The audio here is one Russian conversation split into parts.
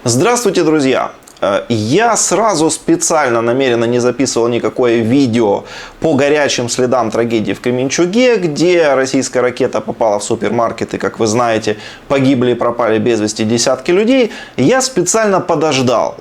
Здравствуйте, друзья! Я сразу специально намеренно не записывал никакое видео по горячим следам трагедии в Кременчуге, где российская ракета попала в супермаркет и, как вы знаете, погибли и пропали без вести десятки людей. Я специально подождал,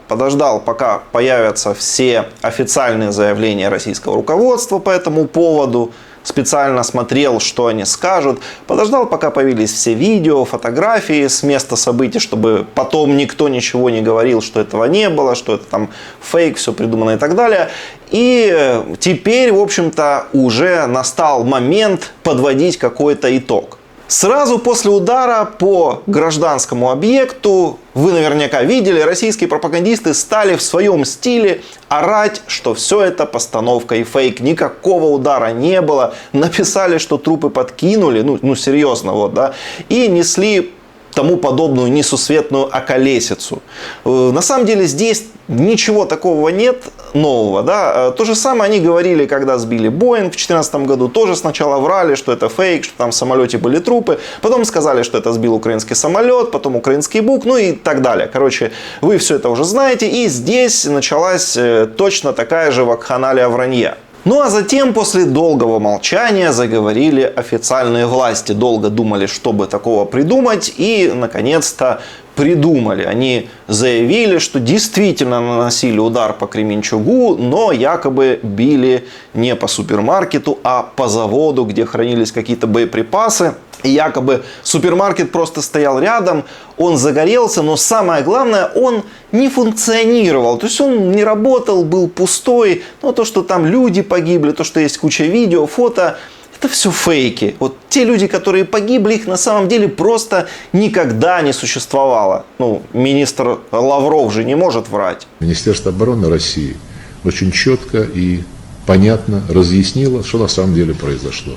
пока появятся все официальные заявления российского руководства по этому поводу. Специально смотрел, что они скажут. Подождал, пока появились все видео, фотографии с места событий, чтобы потом никто ничего не говорил, что этого не было, что это там фейк, все придумано и так далее. И теперь, в общем-то, уже настал момент подводить какой-то итог. Сразу после удара по гражданскому объекту, вы наверняка видели, российские пропагандисты стали в своем стиле орать, что все это постановка и фейк, никакого удара не было. Написали, что трупы подкинули, ну серьезно, вот, да, и несли тому подобную несусветную околесицу. На самом деле здесь ничего такого нет нового. Да? То же самое они говорили, когда сбили Боинг в 2014 году. Тоже сначала врали, что это фейк, что там в самолете были трупы. Потом сказали, что это сбил украинский самолет, потом украинский БУК, ну и так далее. Короче, вы все это уже знаете. И здесь началась точно такая же вакханалия вранья. Ну а затем, после долгого молчания, заговорили официальные власти. Долго думали, чтобы такого придумать, и, наконец-то, придумали. Они заявили, что действительно наносили удар по Кременчугу, но якобы били не по супермаркету, а по заводу, где хранились какие-то боеприпасы. И якобы супермаркет просто стоял рядом, он загорелся, но самое главное, он не функционировал. То есть он не работал, был пустой. Но то, что там люди погибли, то, что есть куча видео, фото, это все фейки. Вот те люди, которые погибли, их на самом деле просто никогда не существовало. Ну, министр Лавров же не может врать. Министерство обороны России очень четко и понятно разъяснило, что на самом деле произошло.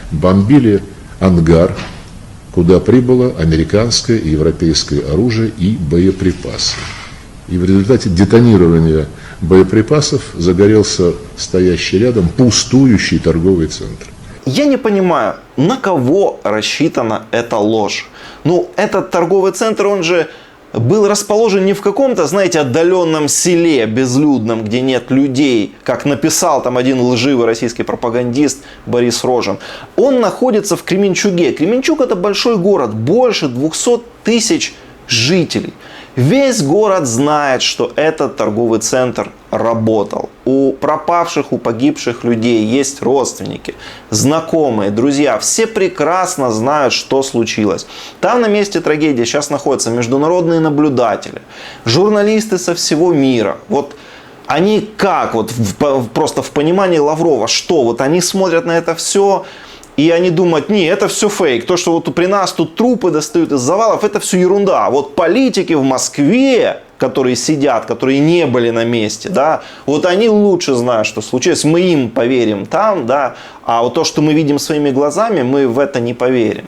Бомбили ангар, куда прибыло американское и европейское оружие и боеприпасы. И в результате детонирования боеприпасов загорелся стоящий рядом пустующий торговый центр. Я не понимаю, на кого рассчитана эта ложь. Ну, этот торговый центр, он же был расположен не в каком-то, знаете, отдаленном селе, безлюдном, где нет людей, как написал там один лживый российский пропагандист Борис Рожин. Он находится в Кременчуге. Кременчуг — это большой город, больше 200 тысяч жителей. Весь город знает, что этот торговый центр работал. У пропавших, у погибших людей есть родственники, знакомые, друзья. Все прекрасно знают, что случилось. Там на месте трагедии сейчас находятся международные наблюдатели, журналисты со всего мира. Вот они как, вот просто в понимании Лаврова, что вот они смотрят на это все. И они думают, не, это все фейк. То, что вот при нас тут трупы достают из завалов, это все ерунда. Вот политики в Москве, которые сидят, которые не были на месте, да, вот они лучше знают, что случилось. Мы им поверим там, да, а вот то, что мы видим своими глазами, мы в это не поверим.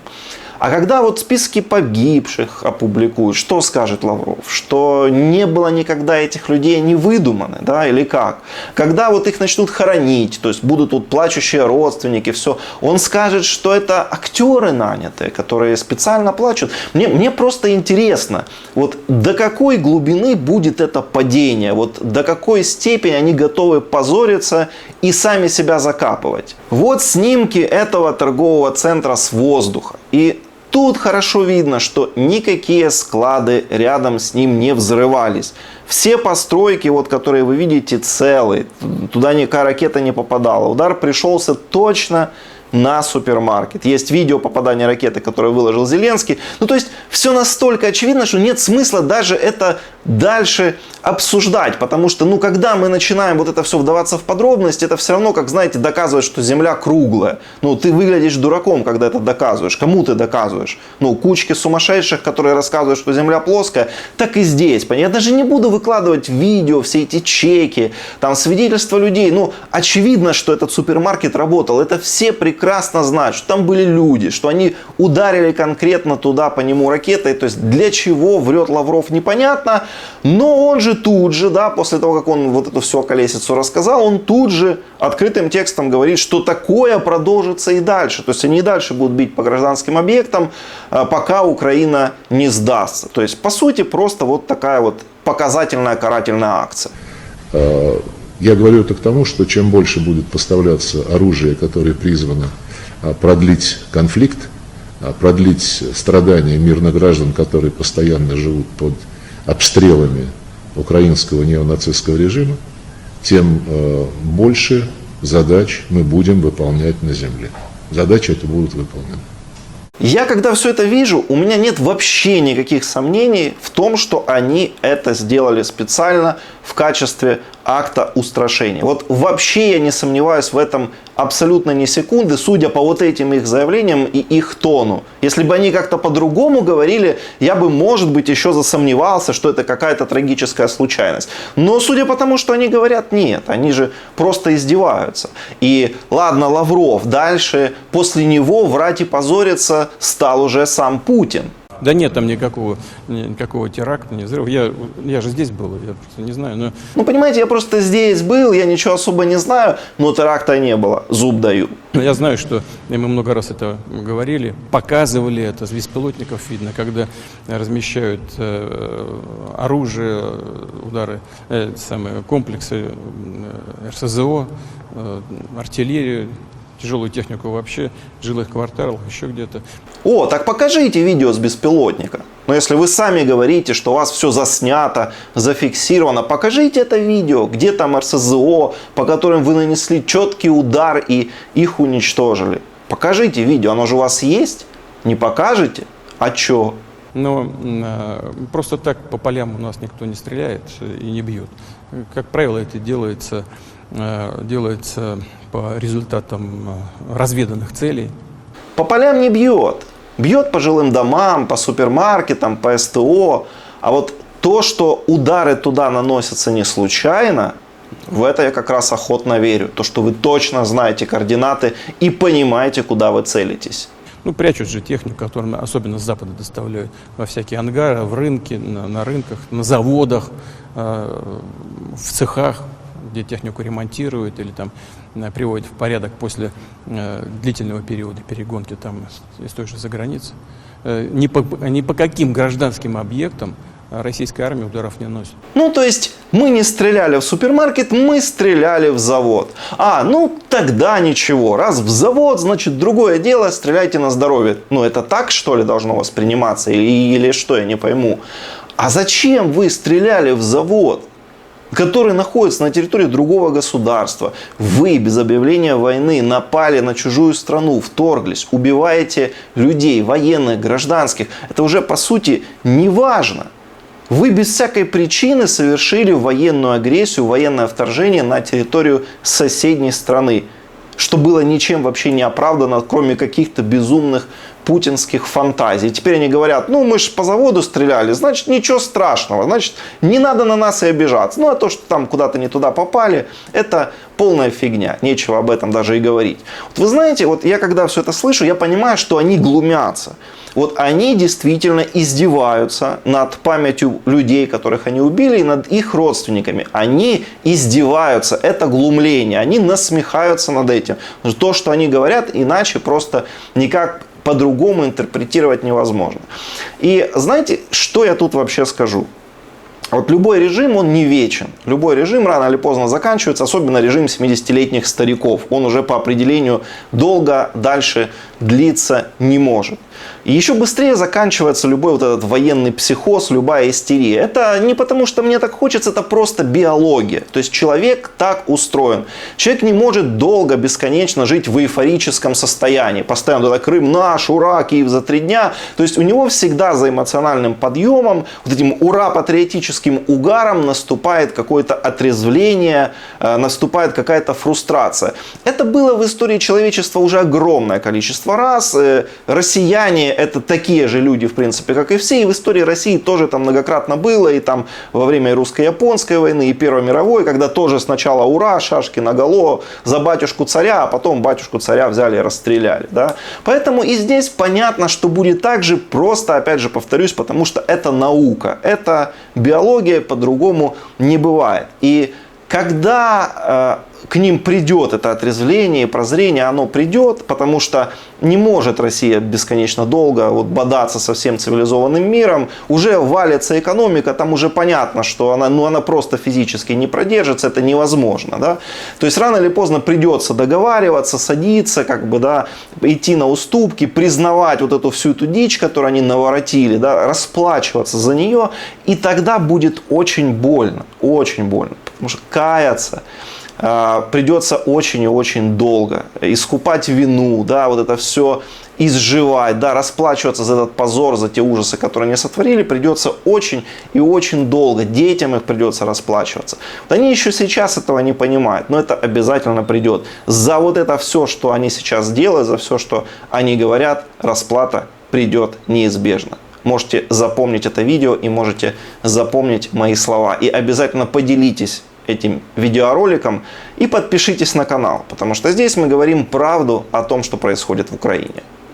А когда вот списки погибших опубликуют, что скажет Лавров? Что не было никогда этих людей, не выдуманы, да, или как? Когда вот их начнут хоронить, то есть будут тут плачущие родственники, все, он скажет, что это актеры нанятые, которые специально плачут. Мне просто интересно, вот до какой глубины будет это падение, вот до какой степени они готовы позориться и сами себя закапывать. Вот снимки этого торгового центра с воздуха. И тут хорошо видно, что никакие склады рядом с ним не взрывались. Все постройки, вот, которые вы видите, целые. Туда никакая ракета не попадала. Удар пришелся точно на супермаркет. Есть видео попадания ракеты, которое выложил Зеленский. Ну, то есть, все настолько очевидно, что нет смысла даже это дальше обсуждать. Потому что, ну, когда мы начинаем вот это все вдаваться в подробности, это все равно, как, знаете, доказывать, что Земля круглая. Ну, ты выглядишь дураком, когда это доказываешь. Кому ты доказываешь? Ну, кучке сумасшедших, которые рассказывают, что Земля плоская. Так и здесь. Я даже не буду выкладывать видео, все эти чеки, там, свидетельства людей. Ну, очевидно, что этот супермаркет работал. Это все прекрасно знают, что там были люди, что они ударили конкретно туда по нему ракетой. То есть, для чего врет Лавров, непонятно. Но он же тут же, да, после того, как он вот эту всю околесицу рассказал, он тут же открытым текстом говорит, что такое продолжится и дальше. То есть они и дальше будут бить по гражданским объектам, пока Украина не сдастся. То есть, по сути, просто вот такая вот показательная карательная акция. Я говорю это к тому, что чем больше будет поставляться оружие, которое призвано продлить конфликт, продлить страдания мирных граждан, которые постоянно живут под обстрелами украинского неонацистского режима, тем больше задач мы будем выполнять на земле. Задачи эти будут выполнены. Я, когда все это вижу, у меня нет вообще никаких сомнений в том, что они это сделали специально в качестве акта устрашения. Вот вообще я не сомневаюсь в этом абсолютно ни секунды, судя по вот этим их заявлениям и их тону. Если бы они как-то по-другому говорили, я бы, может быть, еще засомневался, что это какая-то трагическая случайность. Но судя по тому, что они говорят, нет, они же просто издеваются. И ладно, Лавров, дальше после него врать и позориться стал уже сам Путин. Да нет там никакого теракта, ни взрыва. Я же здесь был, я просто не знаю. Но... Ну, понимаете, я просто здесь был, я ничего особо не знаю, но теракта не было, зуб даю. Я знаю, что и мы много раз это говорили, показывали это, с беспилотников видно, когда размещают оружие, удары, комплексы РСЗО, артиллерию, тяжелую технику вообще, в жилых кварталах, еще где-то. О, так покажите видео с беспилотника. Но если вы сами говорите, что у вас все заснято, зафиксировано, покажите это видео, где там РСЗО, по которым вы нанесли четкий удар и их уничтожили. Покажите видео, оно же у вас есть? Не покажете? А чё? Но просто так по полям у нас никто не стреляет и не бьет. Как правило, это делается по результатам разведанных целей. По полям не бьет. Бьет по жилым домам, по супермаркетам, по СТО. А вот то, что удары туда наносятся не случайно, в это я как раз охотно верю. То, что вы точно знаете координаты и понимаете, куда вы целитесь. Ну, прячут же технику, которую особенно с Запада доставляют во всякие ангары, в рынке, на рынках, на заводах, в цехах, где технику ремонтируют или там приводят в порядок после длительного периода перегонки там из той же заграницы. Ни по каким гражданским объектам российская армия ударов не носит. Ну, то есть, мы не стреляли в супермаркет, мы стреляли в завод. Ну, тогда ничего. Раз в завод, значит, другое дело, стреляйте на здоровье. Ну, это так, что ли, должно восприниматься? Или что, я не пойму. А зачем вы стреляли в завод, который находится на территории другого государства? Вы без объявления войны напали на чужую страну, вторглись, убиваете людей, военных, гражданских. Это уже, по сути, не важно. Вы без всякой причины совершили военную агрессию, военное вторжение на территорию соседней страны, что было ничем вообще не оправдано, кроме каких-то безумных путинских фантазий. Теперь они говорят, ну мы же по заводу стреляли, значит ничего страшного, значит не надо на нас и обижаться. Ну а то, что там куда-то не туда попали, это полная фигня, нечего об этом даже и говорить. Вот вы знаете, вот я когда все это слышу, я понимаю, что они глумятся. Вот они действительно издеваются над памятью людей, которых они убили, и над их родственниками. Они издеваются, это глумление, они насмехаются над этим. То, что они говорят, иначе просто никак по-другому интерпретировать невозможно. И знаете, что я тут вообще скажу? Вот любой режим, он не вечен. Любой режим рано или поздно заканчивается, особенно режим 70-летних стариков. Он уже по определению долго дальше длиться не может. И еще быстрее заканчивается любой вот этот военный психоз, любая истерия. Это не потому, что мне так хочется, это просто биология. То есть человек так устроен. Человек не может долго, бесконечно жить в эйфорическом состоянии. Постоянно это Крым наш, ура, Киев за 3 дня. То есть у него всегда за эмоциональным подъемом, вот этим ура-патриотическим угаром наступает какое-то отрезвление, наступает какая-то фрустрация. Это было в истории человечества уже огромное количество множество раз. Россияне это такие же люди, в принципе, как и все. И в истории России тоже там многократно было. И там во время русско-японской войны, и Первой мировой, когда тоже сначала ура, шашки наголо за батюшку царя, а потом батюшку царя взяли и расстреляли. Да? Поэтому и здесь понятно, что будет так же, просто, опять же, повторюсь, потому что это наука, это биология, по-другому не бывает. И когда к ним придет это отрезвление, прозрение, оно придет, потому что не может Россия бесконечно долго вот бодаться со всем цивилизованным миром. Уже валится экономика, там уже понятно, что она просто физически не продержится, это невозможно. Да? То есть рано или поздно придется договариваться, садиться, как бы, да, идти на уступки, признавать вот эту всю эту дичь, которую они наворотили, да, расплачиваться за нее, и тогда будет очень больно, потому что каяться придется очень и очень долго, искупать вину, да, вот это все изживать, да, расплачиваться за этот позор, за те ужасы, которые они сотворили, придется очень и очень долго, детям их придется расплачиваться. Вот они еще сейчас этого не понимают, но это обязательно придет. За вот это все, что они сейчас делают, за все, что они говорят, расплата придет неизбежно. Можете запомнить это видео и можете запомнить мои слова. И обязательно поделитесь этим видеороликом и подпишитесь на канал, потому что здесь мы говорим правду о том, что происходит в Украине.